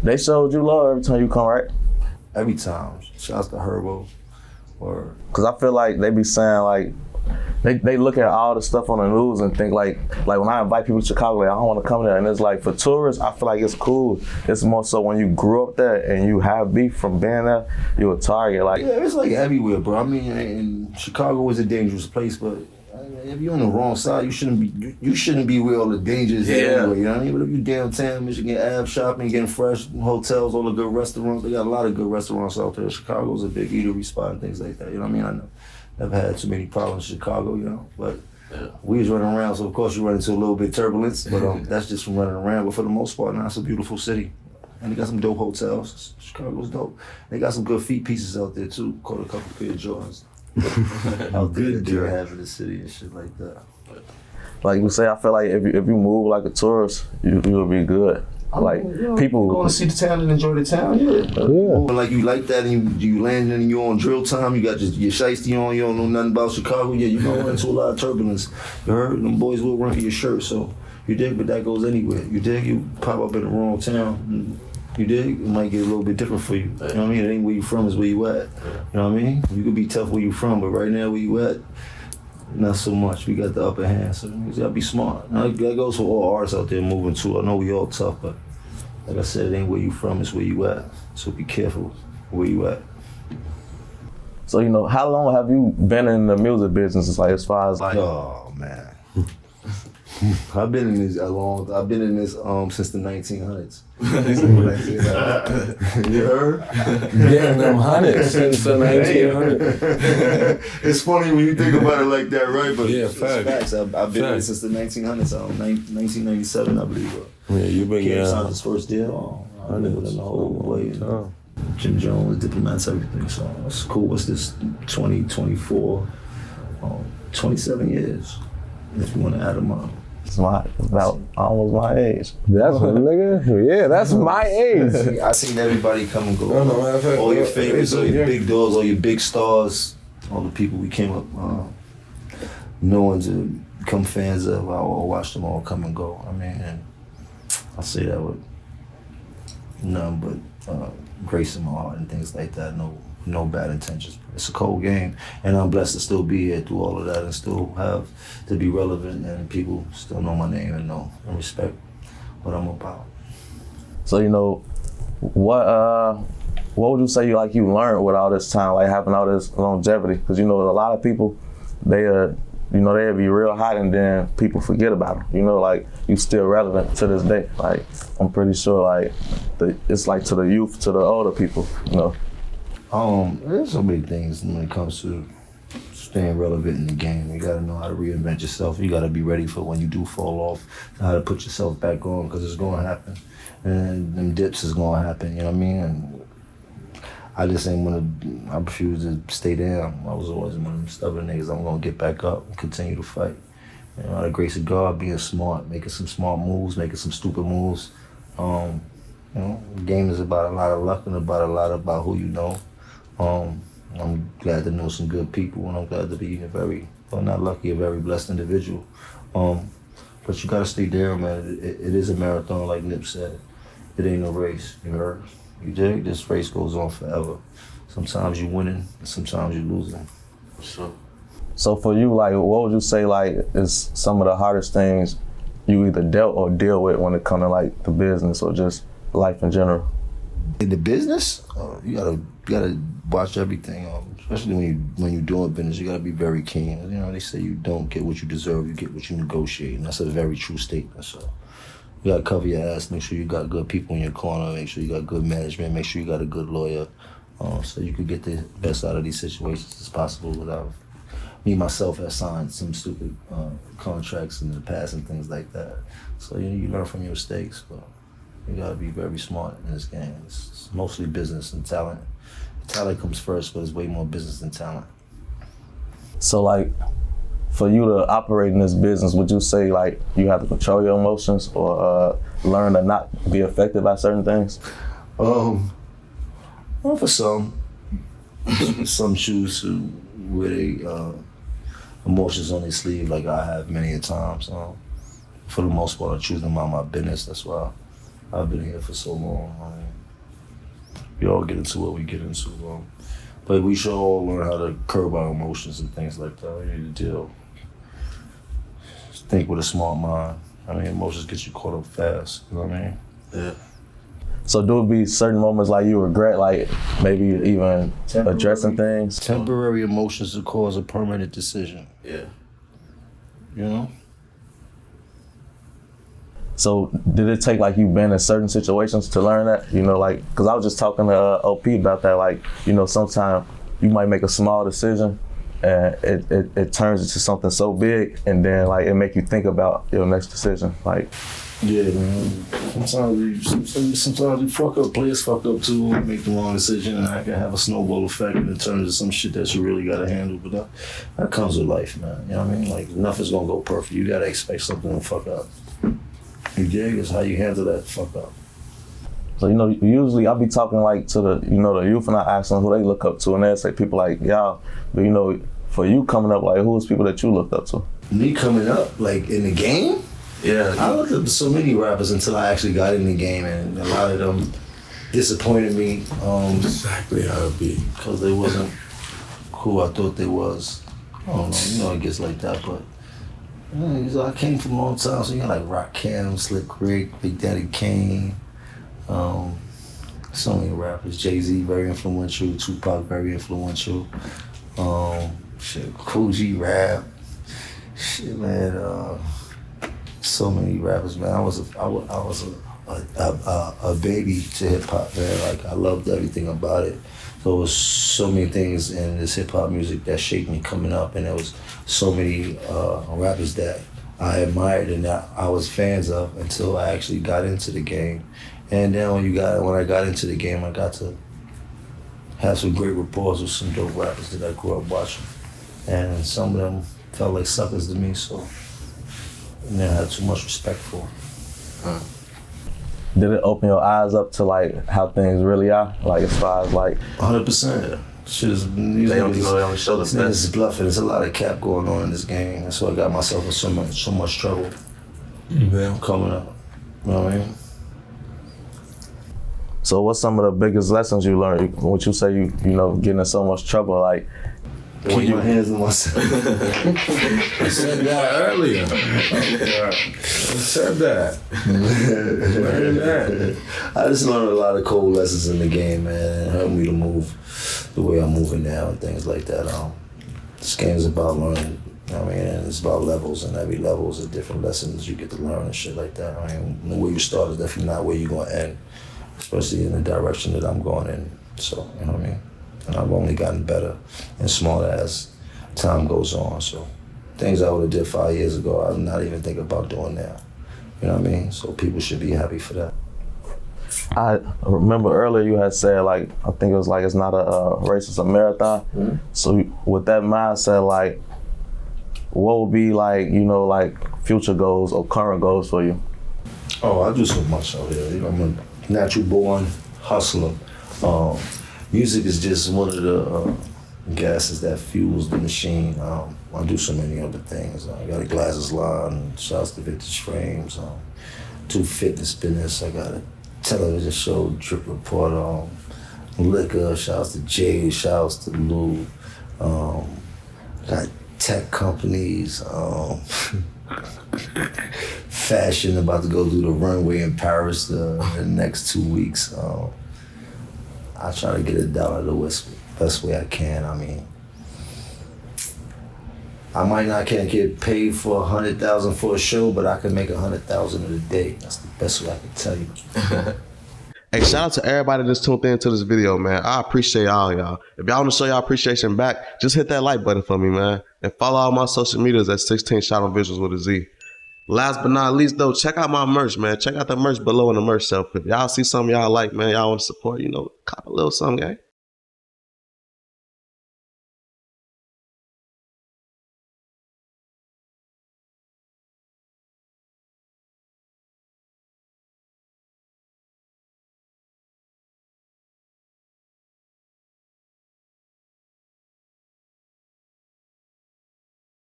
They showed you love every time you come, right? Every time. Shouts to Herbo. Or Cause I feel like they be saying like, they look at all the stuff on the news and think like when I invite people to Chicago, like, I don't want to come there. And it's like, for tourists, I feel like it's cool. It's more so when you grew up there and you have beef from being there, you a target. Like, yeah, it's like everywhere, bro. I mean, and Chicago is a dangerous place, but if you're on the wrong side, you shouldn't be where all the danger is anyway. You know what I mean? But if you downtown, Michigan Ave, shopping, getting fresh, hotels, all the good restaurants, they got a lot of good restaurants out there. Chicago's a big eatery spot and things like that. You know what I mean? I know. Never had too many problems in Chicago, you know, but we was running around, so of course you run into a little bit of turbulence, but that's just from running around. But for the most part, now it's a beautiful city. And they got some dope hotels. Chicago's dope. They got some good feet pieces out there too. Caught a couple pair of Jordans. How good do you have in the city and shit like that. Like you say, I feel like if you move like a tourist, you'll be good. Like, people going to see the town and enjoy the town, yeah. Like you like that, and you land and you on drill time. You got your shiesty on. You don't know nothing about Chicago. Yeah, you gonna run into a lot of turbulence. You heard? Them boys will run for your shirt. So you dig, but that goes anywhere. You dig? You pop up in the wrong town. You dig? It might get a little bit different for you. You know what I mean? It ain't where you from, it's where you at. You know what I mean? You could be tough where you from, but right now where you at, not so much. We got the upper hand, so you gotta be smart. Now, that goes for all artists out there moving too. I know we all tough, but like I said, it ain't where you from, it's where you at. So be careful where you at. So, you know, how long have you been in the music business? It's like, as far as like... Oh, man. I've been in this since the 1900s. You heard? Yeah, them hundreds since the 1900s. It's funny when you think about it like that, right? But yeah, it's facts. I've been in since the 1900s. 1997, I believe. Yeah, you've been here. Signed his first deal. I've been with him the whole way. Jim Jones, Diplomats, everything. So it's cool. What's this? 24, 27 years. If you want to add them up. It's about almost my age. That's what, nigga. Yeah, that's my age. I seen everybody come and go. All your favorites, all your big dogs, all your big stars, all the people we came up knowing to become fans of. I watched them all come and go. I mean, and I say that with none but grace in my heart and things like that. No bad intentions. It's a cold game, and I'm blessed to still be here through all of that and still have to be relevant, and people still know my name and know and respect what I'm about. So, you know, what would you say you learned with all this time, like having all this longevity? Because, you know, a lot of people, they'll be real hot and then people forget about them. You know, like, you still relevant to this day. Like, I'm pretty sure, like, it's like to the youth, to the older people, you know. There's so many things when it comes to staying relevant in the game. You gotta know how to reinvent yourself. You gotta be ready for when you do fall off, how to put yourself back on, because it's gonna happen. And them dips is gonna happen, you know what I mean? And I just ain't I refuse to stay down. I was always one of them stubborn niggas. I'm gonna get back up and continue to fight. You know, out of grace of God, being smart, making some smart moves, making some stupid moves. You know, the game is about a lot of luck and about who you know. I'm glad to know some good people, and I'm glad to be a very blessed individual. But you gotta stay there, man. It is a marathon, like Nip said. It ain't no race, you heard? You dig? This race goes on forever. Sometimes you winning, and sometimes you losing. So for you, like, what would you say, like, is some of the hardest things you either dealt or deal with when it comes to, like, the business or just life in general? In the business, you gotta watch everything. Especially when you're doing business, you gotta be very keen. You know, they say you don't get what you deserve, you get what you negotiate, and that's a very true statement. So you gotta cover your ass, make sure you got good people in your corner, make sure you got good management, make sure you got a good lawyer, so you could get the best out of these situations as possible without. Me, myself, have signed some stupid contracts in the past and things like that. So you learn from your mistakes, but you gotta be very smart in this game. It's mostly business and talent. Talent comes first, but it's way more business than talent. So, like, for you to operate in this business, would you say, like, you have to control your emotions or learn to not be affected by certain things? Well, for some choose to wear their emotions on their sleeve, like I have many a times. For the most part, I choose to mind my business. That's why I've been here for so long. We all get into what we get into. But we should all learn how to curb our emotions and things like that. We need to deal. Think with a smart mind. I mean, emotions get you caught up fast. You know what I mean? Yeah. So do it be certain moments like you regret, like maybe even addressing things? Temporary emotions to cause a permanent decision. Yeah. You know? So did it take like you been in certain situations to learn that? You know, like, cause I was just talking to OP about that, like, you know, sometimes you might make a small decision and it turns into something so big, and then like it make you think about your next decision. Like, yeah, man. Sometimes you fuck up, players fuck up too, make the wrong decision, and that can have a snowball effect and it turns into some shit that you really gotta handle. But that comes with life, man. You know what I mean? Like, nothing's gonna go perfect. You gotta expect something to fuck up. You dig? It's how you handle that fuck up. so, you know, usually I'll be talking like to the, you know, the youth, and I ask them who they look up to, and they say people like y'all. But you know, for you coming up, like who's people that you looked up to? Me coming up, like in the game? Yeah. I looked up to so many rappers until I actually got in the game, and a lot of them disappointed me. Exactly how it be. Because they wasn't who I thought they was. I don't know, you know, it gets like that, but yeah, I came from a long time, so you got like Rakim, Slick Rick, Big Daddy Kane, so many rappers. Jay-Z, very influential. Tupac, very influential. Cool G Rap. Shit, man. So many rappers, man. I was a baby to hip hop, man. Like, I loved everything about it. There was so many things in this hip hop music that shaped me coming up, and there was so many rappers that I admired and that I was fans of until I actually got into the game. And then when I got into the game, I got to have some great rapport with some dope rappers that I grew up watching, and some of them felt like suckers to me, so I had too much respect for them. Did it open your eyes up to like how things really are? Like as far as like 100%. Shit is they don't show the this is bluffing. There's a lot of cap going on in this game. That's why I got myself in so much trouble coming up. You know what I mean? So what's some of the biggest lessons you learned? What you say you know, getting in so much trouble, like Keep my hands on myself. I said that earlier. I said that. Learning that. I just learned a lot of cold lessons in the game, man, and it helped me to move the way I'm moving now and things like that. This game's about learning. You know what I mean? And it's about levels, and every level is a different lessons you get to learn and shit like that. I mean, the way you start is definitely not where you're going to end, especially in the direction that I'm going in. So, you know what I mean? And I've only gotten better and smarter as time goes on. So things I would have did 5 years ago, I'm not even thinking about doing now. You know what I mean? So people should be happy for that. I remember earlier you had said, like, I think it was like it's not a race, it's a marathon. Mm-hmm. So with that mindset, like, what would be like, you know, like future goals or current goals for you? Oh, I do so much out here. You know, I'm a natural born hustler. Music is just one of the gases that fuels the machine. I do so many other things. I got a glasses line, shouts to Vintage Frames, do fitness business. I got a television show, Drip Report, liquor, shouts to Jay, shouts to Lou. Got tech companies, fashion, about to go do the runway in Paris the next 2 weeks. I try to get it down the best way I can. I mean, I might not can't get paid for $100,000 for a show, but I can make $100,000 in a day. That's the best way I can tell you. Hey, shout out to everybody that's tuned into this video, man. I appreciate all y'all. If y'all want to show y'all appreciation back, just hit that like button for me, man. And follow all my social medias at 16 Shot on Visualz with a Z. Last but not least, though, check out my merch, man. Check out the merch below in the merch shelf. If y'all see something y'all like, man, y'all want to support, you know, cop a little something, gang.